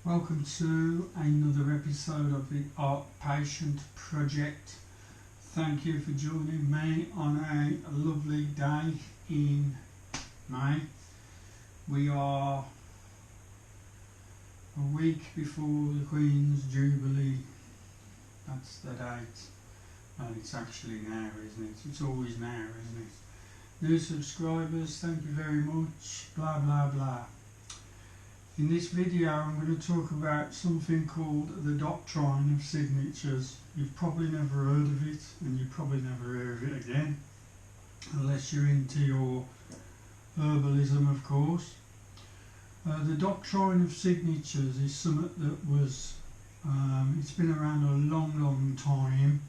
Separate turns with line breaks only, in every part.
Welcome to another episode of the Art Patient Project. Thank you for joining me on a lovely day in May. We are a week before the Queen's Jubilee. That's the date. Well, it's actually now, isn't it? It's always now, isn't it? New subscribers, thank you very much. Blah blah blah. In this video I'm going to talk about something called the Doctrine of Signatures. You've probably never heard of it, and you probably never hear of it again, unless you're into your herbalism, of course. The Doctrine of Signatures is something that was, it's been around a long time,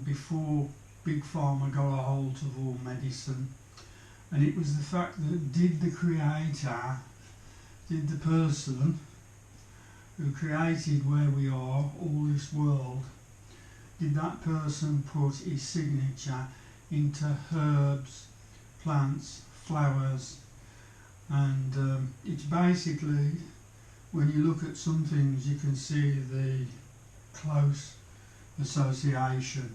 before Big Pharma got a hold of all medicine. And it was the fact that did the person who created where we are, all this world, did that person put his signature into herbs, plants, flowers, and it's basically, when you look at some things, you can see the close association.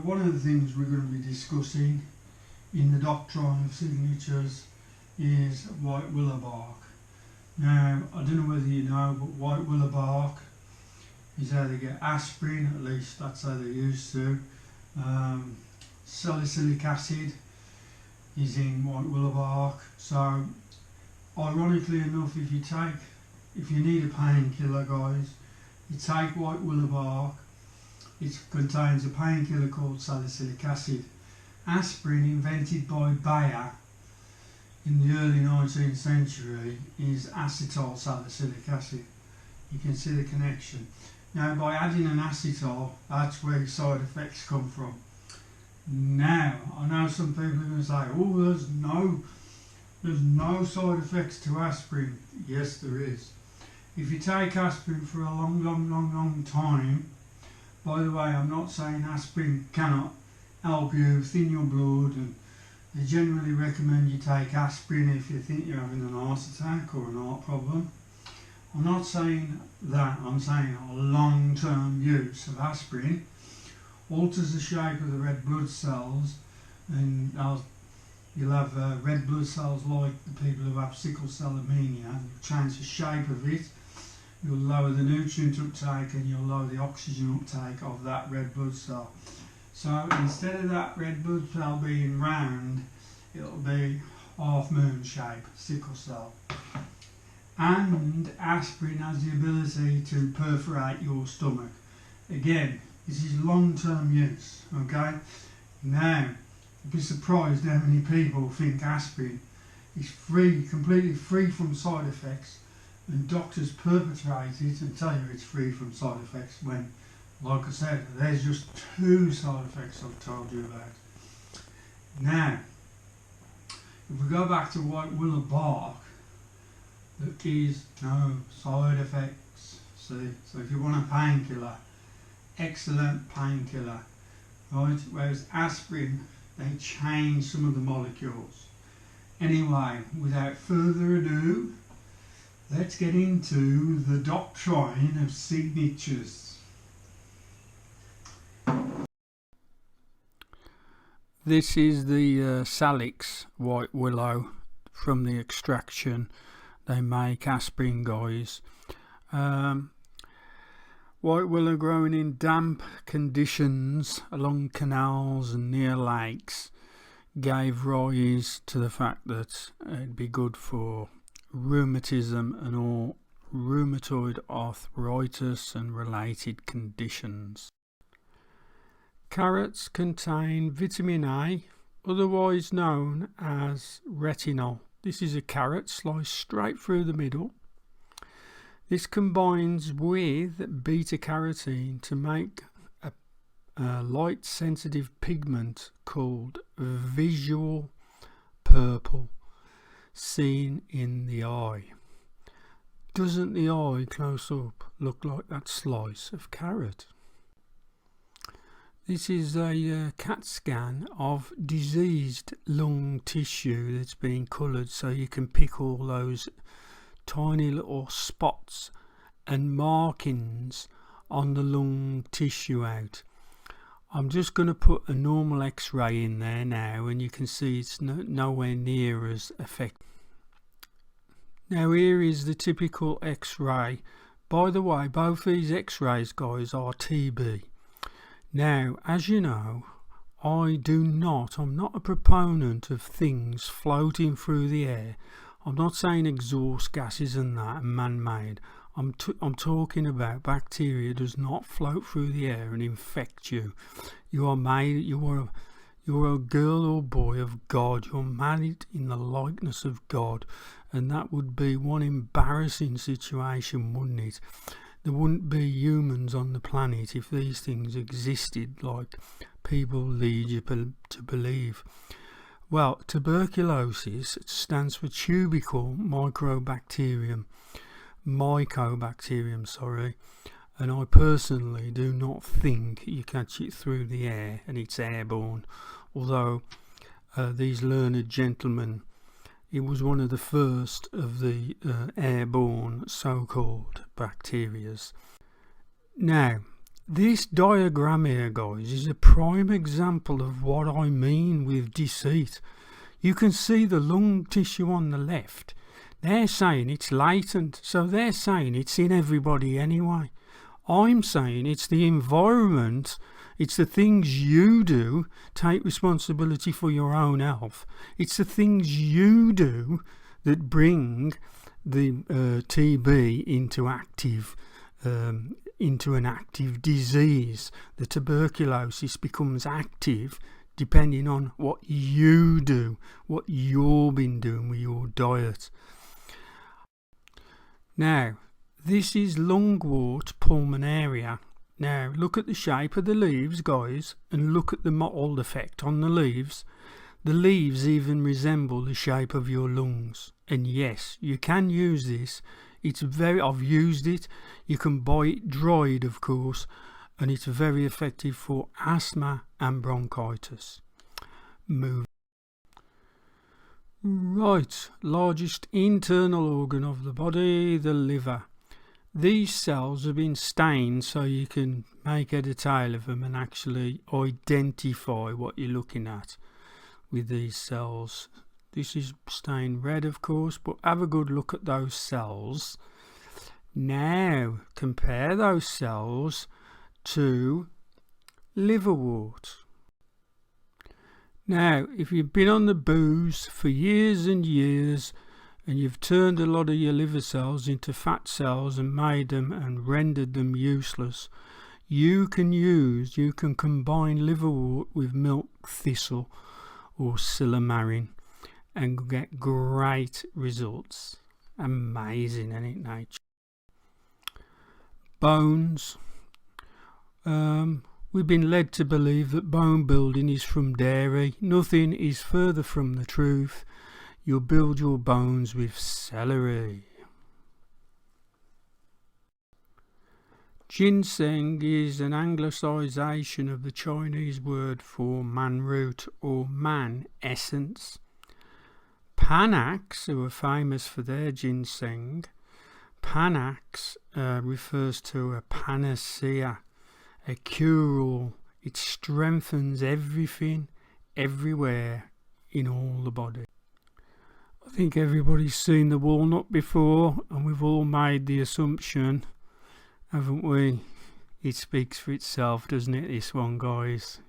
One of the things we're going to be discussing in the Doctrine of Signatures is white willow bark. Now, I don't know whether you know, but white willow bark is how they get aspirin, at least that's how they used to. Salicylic acid is in white willow bark. So, ironically enough, if you need a painkiller, guys, you take white willow bark. It contains a painkiller called salicylic acid. Aspirin, invented by Bayer in the early 19th century, is acetyl salicylic acid. You can see the connection. Now, by adding an acetyl, that's where side effects come from. Now, I know some people are going to say, oh, there's no side effects to aspirin. Yes, there is. If you take aspirin for a long time, by the way, I'm not saying aspirin cannot help you thin your blood, and they generally recommend you take aspirin if you think you're having an heart attack or an heart problem. I'm not saying that, I'm saying a long-term use of aspirin alters the shape of the red blood cells, and you'll have red blood cells like the people who have sickle cell anemia. You'll change the shape of it, you'll lower the nutrient uptake, and you'll lower the oxygen uptake of that red blood cell. So instead of that red blood cell being round, it'll be half moon shape, sickle cell. And aspirin has the ability to perforate your stomach. Again, this is long-term use, okay? Now, you'd be surprised how many people think aspirin is completely free from side effects, and doctors perpetrate it and tell you it's free from side effects when, like I said, there's just 2 side effects I've told you about. Now, if we go back to white willow bark, there is no side effects. See, so if you want a painkiller, excellent painkiller, right? Whereas aspirin, they change some of the molecules. Anyway, without further ado, let's get into the Doctrine of Signatures. This is the Salix white willow from the extraction they make aspirin, guys. White willow growing in damp conditions along canals and near lakes gave rise to the fact that it'd be good for rheumatism and all rheumatoid arthritis and related conditions. Carrots contain vitamin A, otherwise known as retinol. This is a carrot sliced straight through the middle. This combines with beta-carotene to make a light-sensitive pigment called visual purple, seen in the eye. Doesn't the eye close up look like that slice of carrot? This is a CAT scan of diseased lung tissue that's been coloured, so you can pick all those
tiny little spots and markings on the lung tissue out. I'm just going to put a normal x-ray in there now, and you can see it's nowhere near as effective. Now here is the typical x-ray. By the way, both these x-rays, guys, are TB. Now, as you know, I'm not a proponent of things floating through the air. I'm not saying exhaust gases and that are man-made. I'm talking about bacteria does not float through the air and infect you. You are a girl or boy of God. You're made in the likeness of God, and that would be one embarrassing situation, wouldn't it? There wouldn't be humans on the planet if these things existed like people lead you to believe. Well, tuberculosis stands for tubercle mycobacterium, and I personally do not think you catch it through the air and it's airborne, although these learned gentlemen, it was one of the first of the airborne so-called bacterias. Now, this diagram here, guys, is a prime example of what I mean with deceit. You can see the lung tissue on the left. They're saying it's latent, so they're saying it's in everybody anyway. I'm saying it's the environment, it's the things you do. Take responsibility for your own health. It's the things you do that bring the TB into an active disease. The tuberculosis becomes active depending on what you do, what you've been doing with your diet. Now, this is Longwort pulmonaria. Now, look at the shape of the leaves, guys, and look at the mottled effect on the leaves. The leaves even resemble the shape of your lungs. And yes, you can use this. I've used it. You can buy it dried, of course, and it's very effective for asthma and bronchitis. Right, largest internal organ of the body, the liver. These cells have been stained so you can make head or tail of them and actually identify what you're looking at with these cells. This is stained red, of course, but have a good look at those cells. Now, compare those cells to liverwort. Now, if you've been on the booze for years and years and you've turned a lot of your liver cells into fat cells and made them and rendered them useless, you can combine liverwort with milk thistle or silymarin and get great results. Amazing, isn't it, nature? Bones. We've been led to believe that bone building is from dairy. Nothing is further from the truth. You'll build your bones with celery. Ginseng is an anglicisation of the Chinese word for man root or man essence. Panax, who are famous for their ginseng, Panax refers to a panacea, a cure-all. It strengthens everything, everywhere, in all the body. I think everybody's seen the walnut before, and we've all made the assumption, haven't we? It speaks for itself, doesn't it, this one, guys?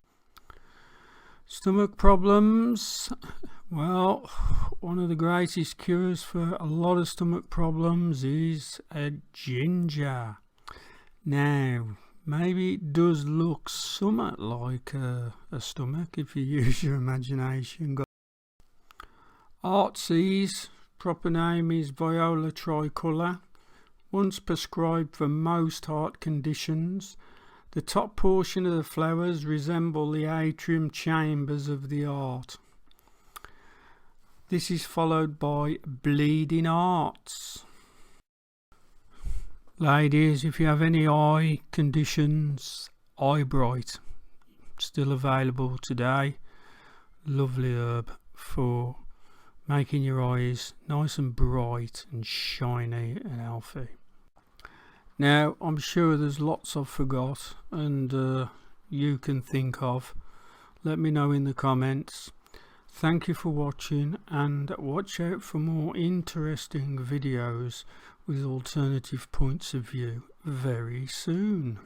Stomach problems. Well, one of the greatest cures for a lot of stomach problems is a ginger. Now, maybe it does look somewhat like a stomach if you use your imagination. Heartsease, proper name is Viola tricolor. Once prescribed for most heart conditions, the top portion of the flowers resemble the atrium chambers of the heart. This is followed by bleeding hearts. Ladies, if you have any eye conditions, Eye Bright, still available today. Lovely herb for making your eyes nice and bright and shiny and healthy. Now I'm sure there's lots I've forgot and you can think of. Let me know in the comments. Thank you for watching, and watch out for more interesting videos with alternative points of view very soon.